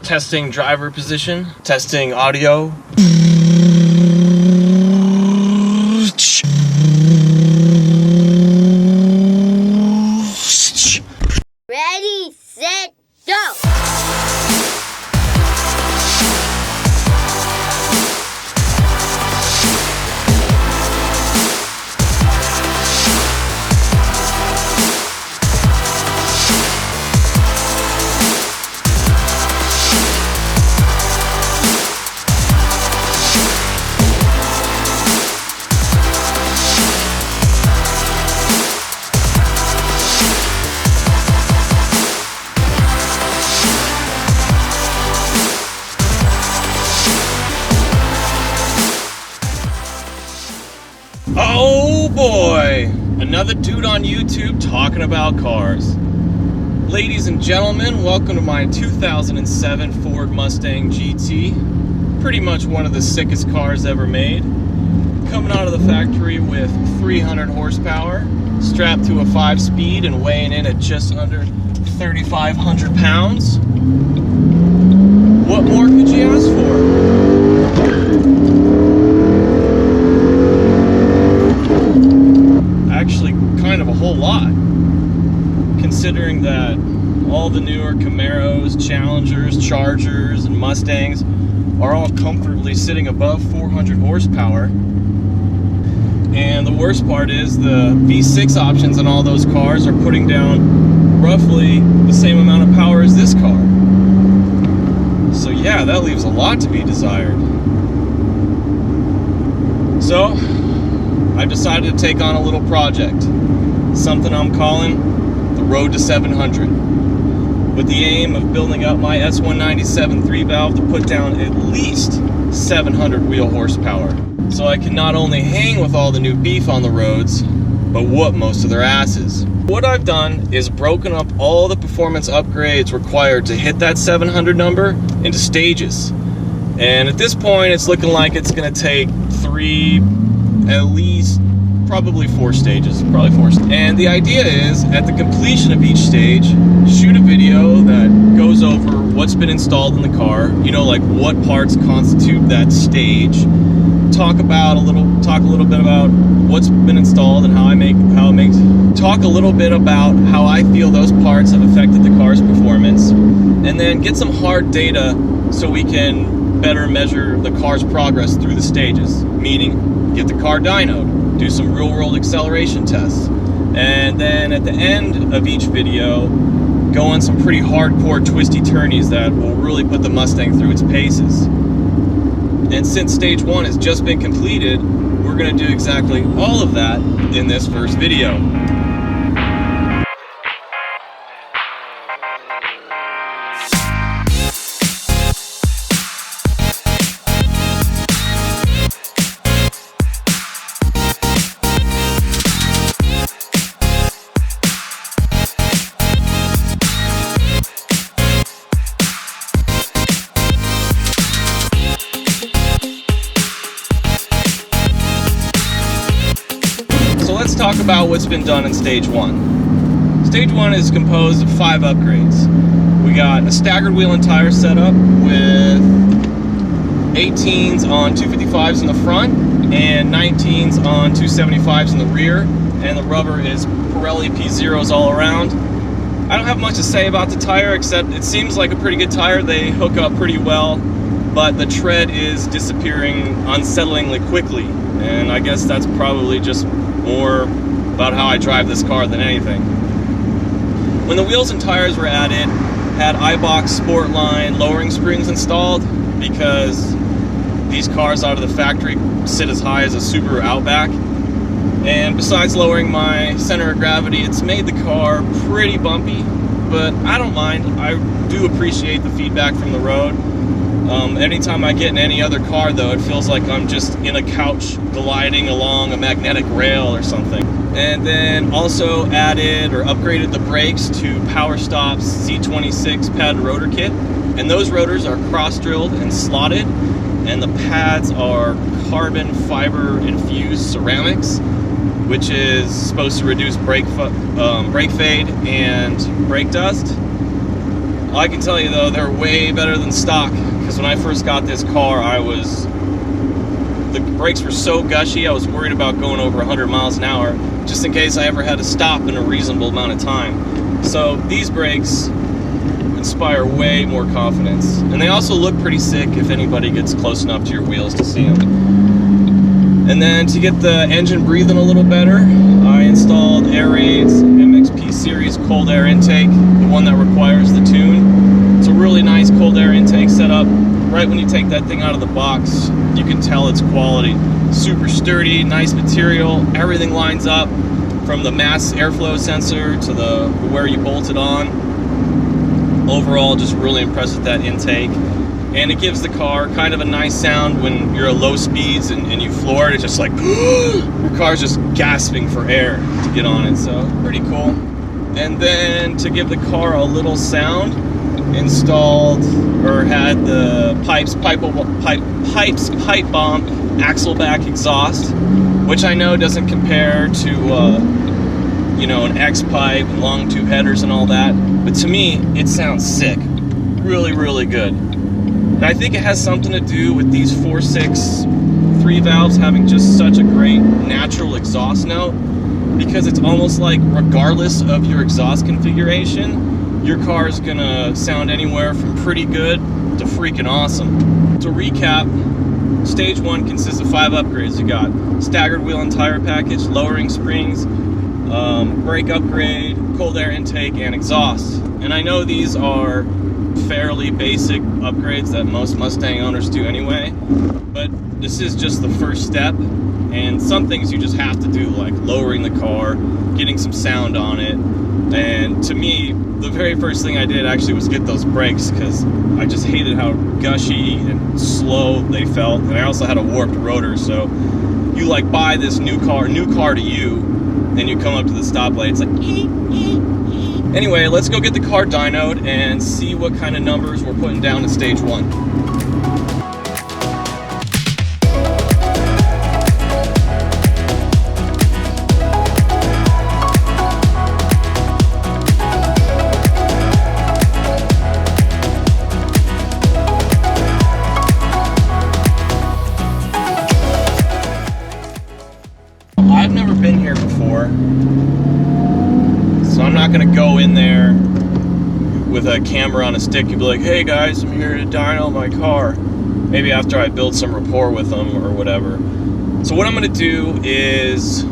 Testing driver position, testing audio. Ready, set, go! Oh boy, another dude on YouTube talking about cars. Ladies and gentlemen, welcome to my 2007 Ford Mustang GT. Pretty much one of the sickest cars ever made. Coming out of the factory with 300 horsepower, strapped to a 5-speed and weighing in at just under 3,500 pounds. What more could you ask for? Actually, kind of a whole lot, considering that all the newer Camaros, Challengers, Chargers, and Mustangs are all comfortably sitting above 400 horsepower. And the worst part is the V6 options in all those cars are putting down roughly the same amount of power as this car. So yeah, that leaves a lot to be desired. So I've decided to take on a little project, something I'm calling the Road to 700, with the aim of building up my S197 3-valve to put down at least 700 wheel horsepower, so I can not only hang with all the new beef on the roads, but whoop most of their asses. What I've done is broken up all the performance upgrades required to hit that 700 number into stages, and at this point it's looking like it's going to take at least probably 4 stages, And the idea is, at the completion of each stage, shoot a video that goes over what's been installed in the car, you know, like what parts constitute that stage, talk a little bit about what's been installed and talk a little bit about how I feel those parts have affected the car's performance, and then get some hard data so we can better measure the car's progress through the stages, meaning get the car dynoed, do some real-world acceleration tests, and then at the end of each video, go on some pretty hardcore twisty turnies that will really put the Mustang through its paces. And since stage 1 has just been completed, we're going to do exactly all of that in this first video. Let's talk about what's been done in stage 1. Stage 1 is composed of 5 upgrades. We got a staggered wheel and tire setup with 18s on 255s in the front and 19s on 275s in the rear, and the rubber is Pirelli P0s all around. I don't have much to say about the tire, except it seems like a pretty good tire. They hook up pretty well, but the tread is disappearing unsettlingly quickly, and I guess that's probably just more about how I drive this car than anything. When the wheels and tires were added, had iBox Sportline lowering springs installed, because these cars out of the factory sit as high as a Subaru Outback. And besides lowering my center of gravity, it's made the car pretty bumpy, but I don't mind. I do appreciate the feedback from the road. Anytime I get in any other car, though, it feels like I'm just in a couch gliding along a magnetic rail or something. And then also added or upgraded the brakes to PowerStop's C26 padded rotor kit. And those rotors are cross-drilled and slotted, and the pads are carbon fiber infused ceramics, which is supposed to reduce brake fade and brake dust. I can tell you though, they're way better than stock, because when I first got this car, the brakes were so gushy, I was worried about going over 100 miles an hour, just in case I ever had to stop in a reasonable amount of time. So these brakes inspire way more confidence. And they also look pretty sick if anybody gets close enough to your wheels to see them. And then to get the engine breathing a little better, I installed Air-Raid's MXP series cold air intake, the one that requires the tune. It's a really nice cold air intake setup. Right when you take that thing out of the box, you can tell its quality. Super sturdy, nice material, everything lines up from the mass airflow sensor to where you bolt it on. Overall, just really impressed with that intake. And it gives the car kind of a nice sound when you're at low speeds and you floor it. It's just like, your car's just gasping for air to get on it, so pretty cool. And then to give the car a little sound, installed or had the pipe bomb axle back exhaust, which I know doesn't compare to you know, an X pipe and long tube headers and all that, but to me it sounds sick, really good. And I think it has something to do with these 4.6 3 valves having just such a great natural exhaust note, because it's almost like regardless of your exhaust configuration, your car is gonna sound anywhere from pretty good to freaking awesome. To recap, stage 1 consists of 5 upgrades. You got staggered wheel and tire package, lowering springs, brake upgrade, cold air intake, and exhaust. And I know these are fairly basic upgrades that most Mustang owners do anyway, but this is just the first step, and some things you just have to do, like lowering the car, getting some sound on it. And to me, the very first thing I did actually was get those brakes, because I just hated how gushy and slow they felt, and I also had a warped rotor. So you like buy this new car to you, and you come up to the stoplight, it's like Anyway, let's go get the car dynoed and see what kind of numbers we're putting down in stage 1. I've never been here before, so I'm not gonna go in there with a camera on a stick and be like, hey guys, I'm here to dyno my car. Maybe after I build some rapport with them or whatever. So what I'm gonna do is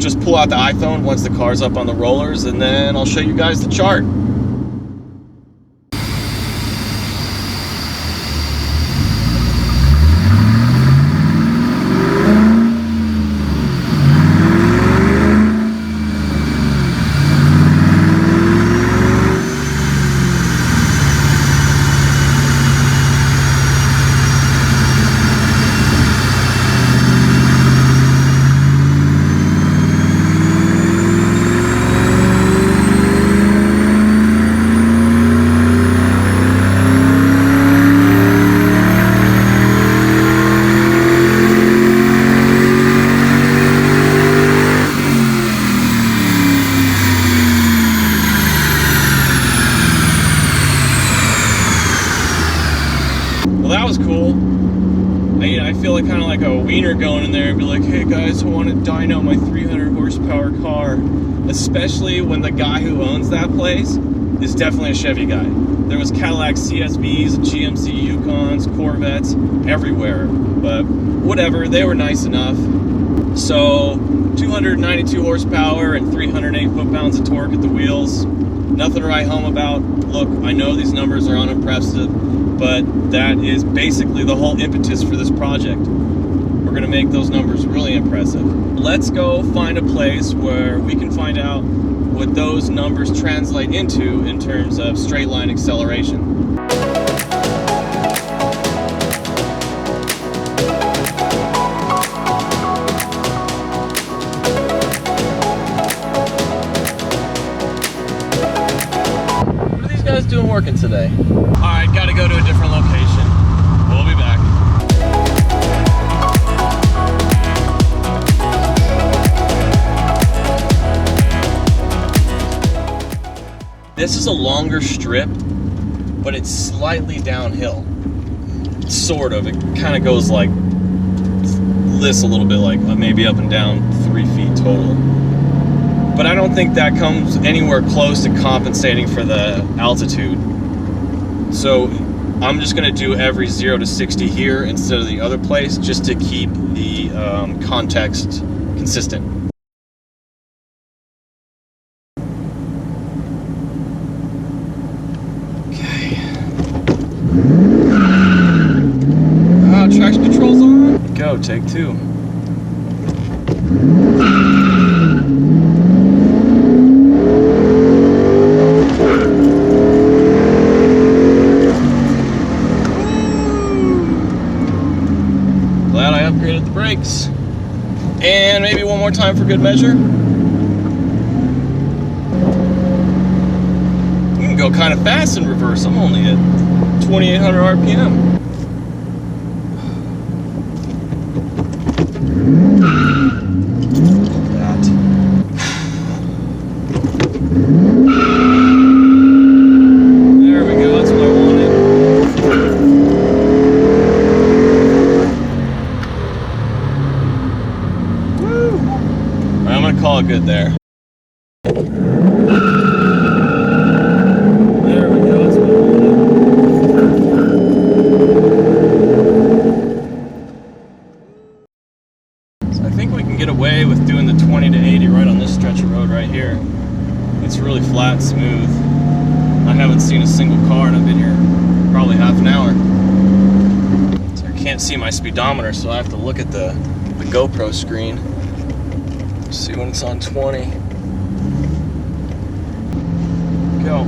just pull out the iPhone once the car's up on the rollers, and then I'll show you guys the chart. That was cool. I feel like kind of like a wiener going in there and be like, hey guys, I want to dyno my 300 horsepower car. Especially when the guy who owns that place is definitely a Chevy guy. There was Cadillac CSVs, GMC Yukons, Corvettes, everywhere. But whatever, they were nice enough. So 292 horsepower and 308 foot-pounds of torque at the wheels. Nothing to write home about. Look, I know these numbers are unimpressive, but that is basically the whole impetus for this project. We're gonna make those numbers really impressive. Let's go find a place where we can find out what those numbers translate into in terms of straight line acceleration. What are these guys doing working today? Alright, gotta go to a different location. We'll be back. This is a longer strip, but it's slightly downhill. Sort of. It kind of goes like this a little bit, like maybe up and down 3 feet total. But I don't think that comes anywhere close to compensating for the altitude. So I'm just going to do every 0 to 60 here instead of the other place, just to keep the context consistent. Okay. Traction control's on. Go, take 2. Glad I upgraded the brakes. And maybe one more time for good measure. You can go kind of fast in reverse. I'm only at 2,800 RPM. There we go, that's what I wanted. Woo! Alright, I'm gonna call it good there. There we go, that's what I wanted. So I think we can get away with doing the 20 to 80 right on this stretch of road right here. It's really flat, smooth. I haven't seen a single car and I've been here probably half an hour. So I can't see my speedometer, so I have to look at the GoPro screen. See when it's on 20. Go.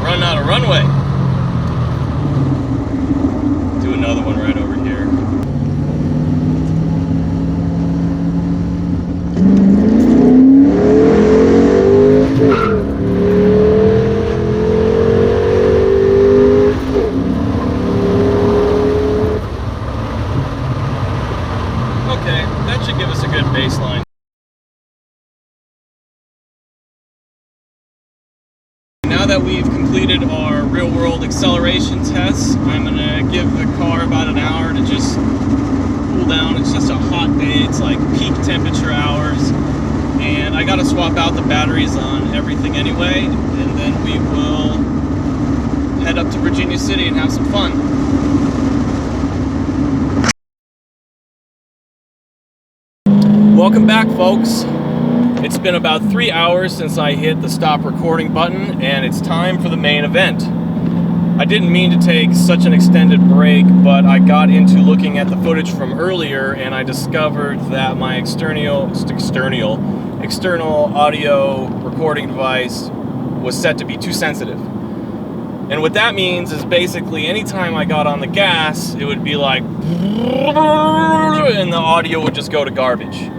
Run out of runway. Do another one right over here. Okay, that should give us a good baseline. Now that we've completed our real-world acceleration tests, I'm going to give the car about an hour to just cool down. It's just a hot day. It's like peak temperature hours. And I got to swap out the batteries on everything anyway. And then we will head up to Virginia City and have some fun. Welcome back, folks. It's been about 3 hours since I hit the stop recording button, and it's time for the main event. I didn't mean to take such an extended break, but I got into looking at the footage from earlier, and I discovered that my external audio recording device was set to be too sensitive. And what that means is basically anytime I got on the gas, it would be like, and the audio would just go to garbage.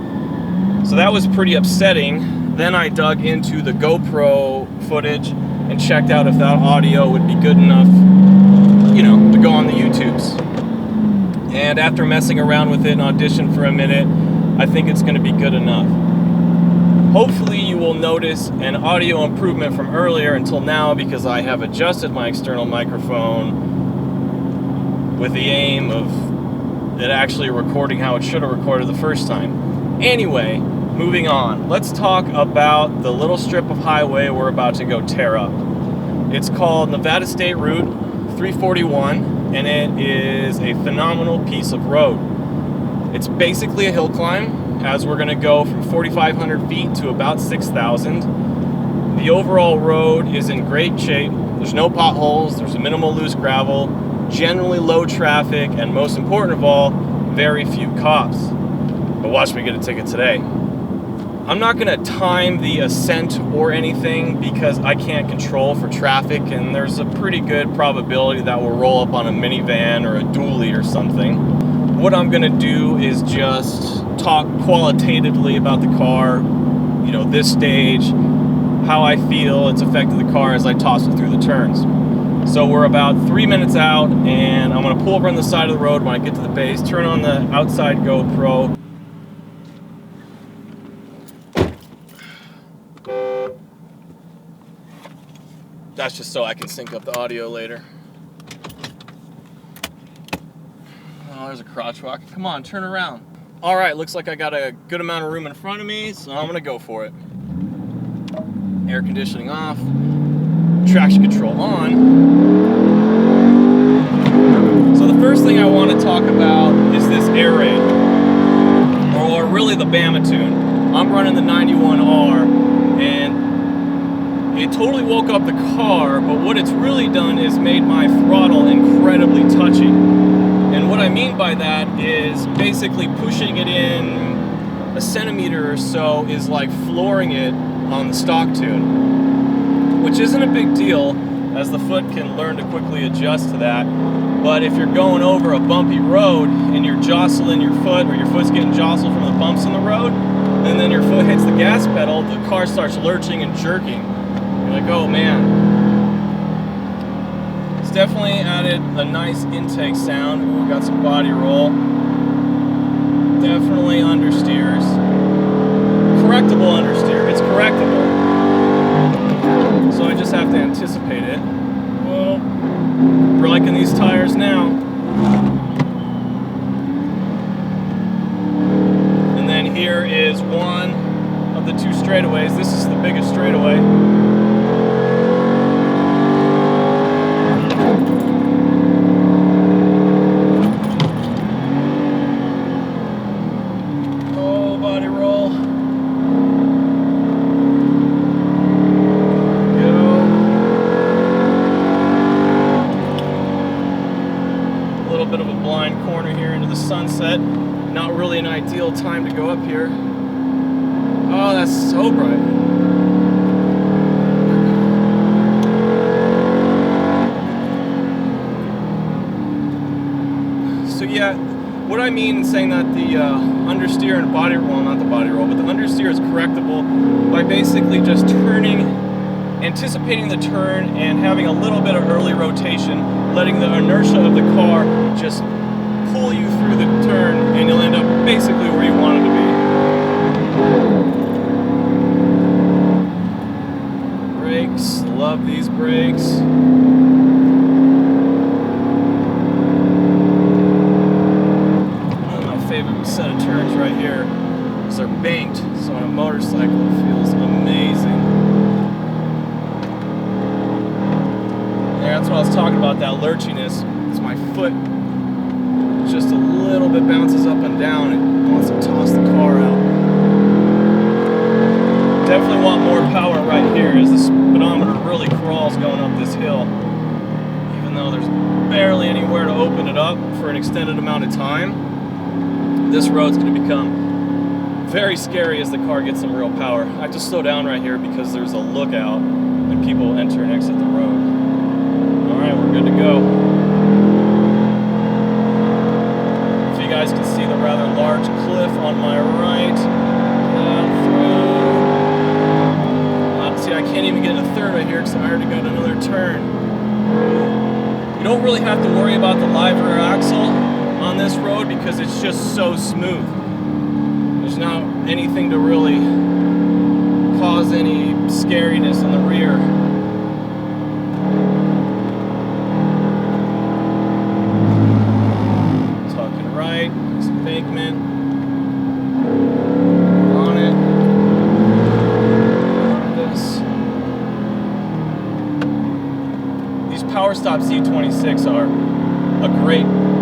So that was pretty upsetting. Then I dug into the GoPro footage and checked out if that audio would be good enough, you know, to go on the YouTubes. And after messing around with it and auditioned for a minute, I think it's going to be good enough. Hopefully you will notice an audio improvement from earlier until now, because I have adjusted my external microphone with the aim of it actually recording how it should have recorded the first time. Anyway, moving on. Let's talk about the little strip of highway we're about to go tear up. It's called Nevada State Route 341, and it is a phenomenal piece of road. It's basically a hill climb, as we're going to go from 4,500 feet to about 6,000. The overall road is in great shape. There's no potholes, there's minimal loose gravel, generally low traffic, and most important of all, very few cops. But watch me get a ticket today. I'm not going to time the ascent or anything because I can't control for traffic, and there's a pretty good probability that we'll roll up on a minivan or a dually or something. What I'm going to do is just talk qualitatively about the car, you know, this stage, how I feel it's affected the car as I toss it through the turns. So we're about 3 minutes out, and I'm gonna pull over on the side of the road when I get to the base, turn on the outside GoPro. That's just so I can sync up the audio later. Oh, there's a crotch rock. Come on, turn around. All right, looks like I got a good amount of room in front of me, so I'm gonna go for it. Air conditioning off, traction control on. So the first thing I want to talk about is this air raid, or really the Bama tune. I'm running the 91R, and it totally woke up the car, but what it's really done is made my throttle incredibly touchy. And what I mean by that is basically pushing it in a centimeter or so is like flooring it on the stock tune, which isn't a big deal, as the foot can learn to quickly adjust to that. But if you're going over a bumpy road and you're jostling your foot, or your foot's getting jostled from the bumps in the road, and then your foot hits the gas pedal, the car starts lurching and jerking. You're like, oh man. It's definitely added a nice intake sound. Ooh, got some body roll. Definitely understeers. Correctable understeer. It's correctable. So I just have to anticipate it. Well, we're liking these tires now. And then here is one of the two straightaways. This is the biggest straightaway. Oh, body roll. Bit of a blind corner here into the sunset. Not really an ideal time to go up here. Oh, that's so bright. So yeah, what I mean in saying that the understeer and body roll, not the body roll, but the understeer is correctable by basically just anticipating the turn and having a little bit of early rotation, letting the inertia of the car just pull you through the turn, and you'll end up basically where you wanted to be. Brakes, love these brakes. One of my favorite set of turns right here is they're banked, so on a motorcycle it feels amazing. That's what I was talking about, that lurchiness. It's my foot just a little bit bounces up and down. It wants to toss the car out. Definitely want more power right here as the speedometer really crawls going up this hill. Even though there's barely anywhere to open it up for an extended amount of time, this road's going to become very scary as the car gets some real power. I have to slow down right here because there's a lookout and people enter and exit the road. Alright, we're good to go. If you guys can see the rather large cliff on my right, see, I can't even get a third right here because I already got another turn. You don't really have to worry about the live rear axle on this road because it's just so smooth. There's not anything to really cause any scariness on the rear. Embankment on it. This. These PowerStop Z26 are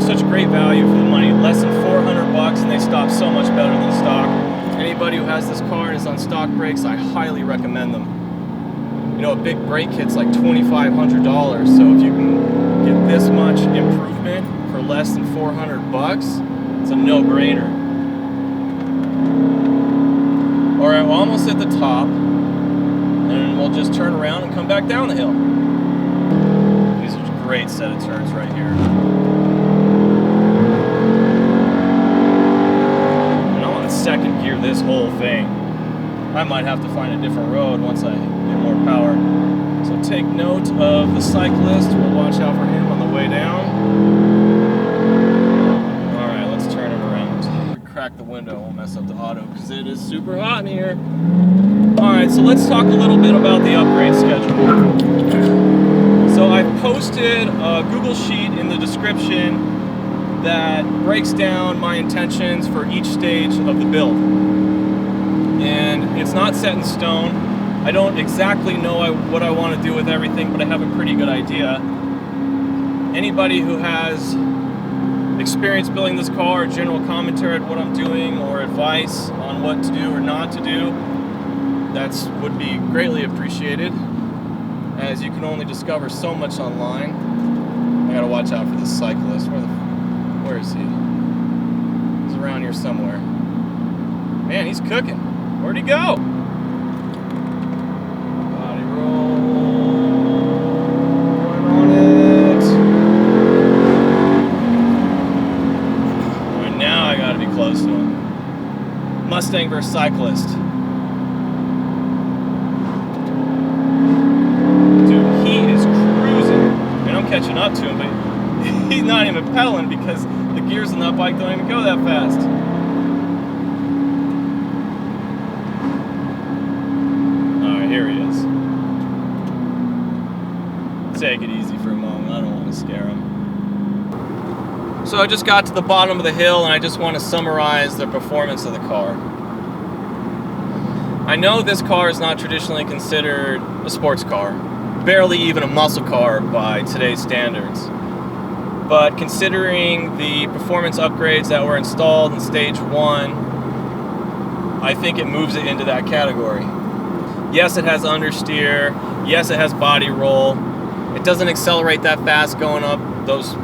such a great value for the money. Less than $400, and they stop so much better than stock. Anybody who has this car and is on stock brakes, I highly recommend them. You know, a big brake kit's like $2,500, so if you can get this much improvement for less than $400, it's a no-brainer. Alright, we're almost at the top, and we'll just turn around and come back down the hill. These are a great set of turns right here. And I want to second gear this whole thing. I might have to find a different road once I get more power. So take note of the cyclist. We'll watch out for him on the way down. Alright, let's turn him around. Crack the window, won't mess up the auto because it is super hot in here. Alright, so let's talk a little bit about the upgrade schedule. So I've posted a Google Sheet in the description that breaks down my intentions for each stage of the build. And it's not set in stone. I don't exactly know what I want to do with everything, but I have a pretty good idea. Anybody who has experience building this car, or general commentary on what I'm doing, or advice on what to do or not to do, would be greatly appreciated, as you can only discover so much online. I gotta watch out for this cyclist. Where is he? He's around here somewhere. Man, he's cooking. Where'd he go? Body roll. Going on it. Alright, now I gotta be close to him. Mustang versus cyclist. Dude, he is cruising. I mean, I'm catching up to him, but he's not even pedaling because the gears on that bike don't even go that fast. Alright, here he is. Take it easy for a moment. I don't want to scare him. So I just got to the bottom of the hill and I just want to summarize the performance of the car. I know this car is not traditionally considered a sports car, barely even a muscle car by today's standards. But considering the performance upgrades that were installed in stage 1, I think it moves it into that category. Yes, it has understeer. Yes, it has body roll. It doesn't accelerate that fast going up those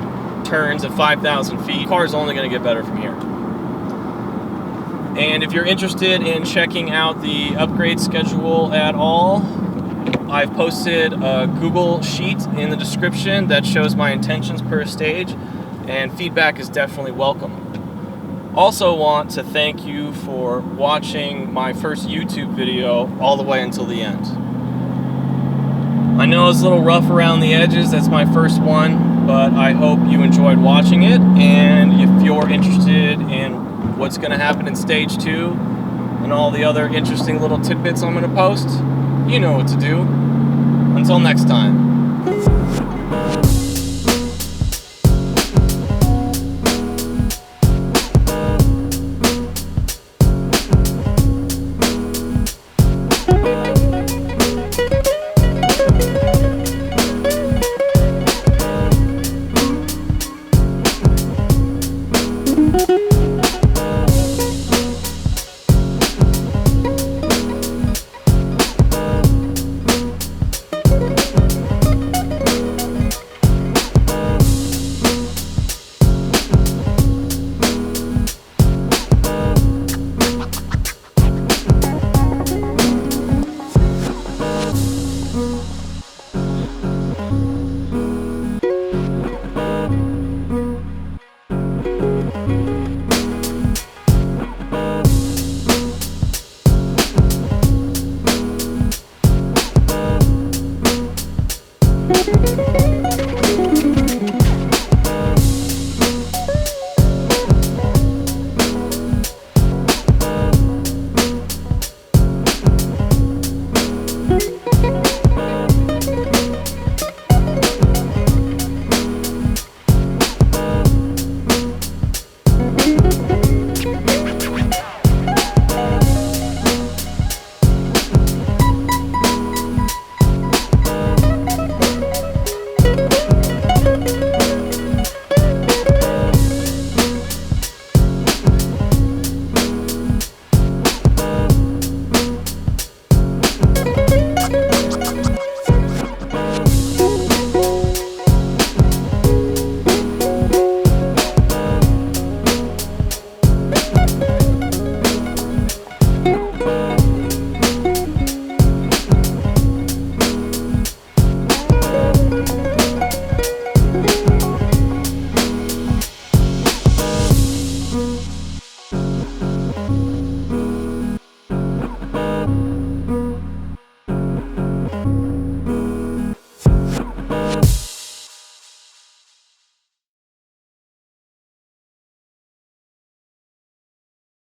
turns at 5,000 feet. The car is only going to get better from here. And if you're interested in checking out the upgrade schedule at all, I've posted a Google Sheet in the description that shows my intentions per stage, and feedback is definitely welcome. Also want to thank you for watching my first YouTube video all the way until the end. I know it's a little rough around the edges, that's my first one, but I hope you enjoyed watching it, and if you're interested in what's going to happen in stage 2 and all the other interesting little tidbits I'm going to post, you know what to do. Until next time.